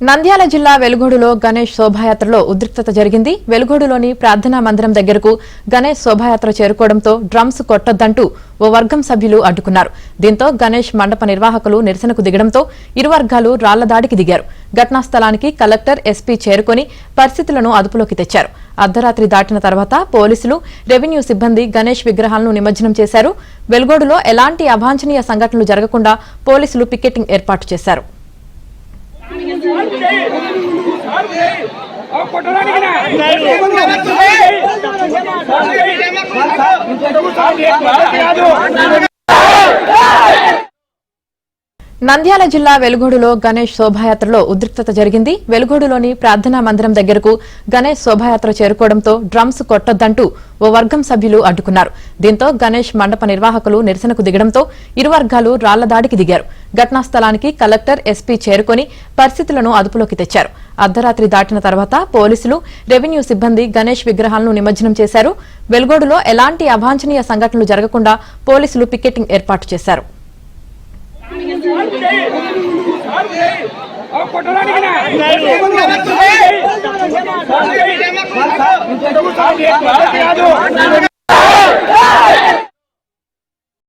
నంద్యాల జిల్లా వెలుగోడులో గణేష్ శోభాయాత్రలో ఉద్రిక్తత జరిగింది. వెలుగోడులోని ప్రార్థనా మందిరం దగ్గరకు గణేష్ శోభాయాత్ర చేరుకోవడంతో డ్రమ్స్ కొట్టొద్దంటూ ఓ వర్గం సభ్యులు అడ్డుకున్నారు. దీంతో గణేష్ మండప నిర్వాహకులు నిరసనకు దిగడంతో ఇరు వర్గాలు రాళ్ల దాడికి దిగారు. ఘటనా స్థలానికి కలెక్టర్, ఎస్పీ చేరుకొని పరిస్థితులను అదుపులోకి తెచ్చారు. అర్ధరాత్రి దాటిన తర్వాత పోలీసులు, రెవెన్యూ సిబ్బంది గణేష్ విగ్రహాలను నిమజ్జనం చేశారు. వెలుగోడులో ఎలాంటి అవాంఛనీయ సంఘటనలు జరగకుండా పోలీసులు పికెటింగ్ ఏర్పాటు చేశారు. నంద్యాల జిల్లా వెలుగోడులో గణేష్ శోభాయాత్రలో ఉద్రిక్తత జరిగింది. వెలుగోడులోని ప్రార్థనా మందిరం దగ్గరకు గణేష్ శోభాయాత్ర చేరుకోవడంతో డ్రమ్స్ కొట్టొద్దంటూ ఓ వర్గం సభ్యులు అడ్డుకున్నారు. దీంతో గణేష్ మండప నిర్వాహకులు నిరసనకు దిగడంతో ఇరు వర్గాలు రాళ్ల దాడికి దిగారు. ఘటనా స్థలానికి కలెక్టర్, ఎస్పీ చేరుకొని పరిస్థితులను అదుపులోకి తెచ్చారు. అర్ధరాత్రి దాటిన తర్వాత పోలీసులు, రెవెన్యూ సిబ్బంది గణేష్ విగ్రహాలను నిమజ్జనం చేశారు. వెలుగోడులో ఎలాంటి అవాంఛనీయ సంఘటనలు జరగకుండా పోలీసులు పికెటింగ్ ఏర్పాటు చేశారు.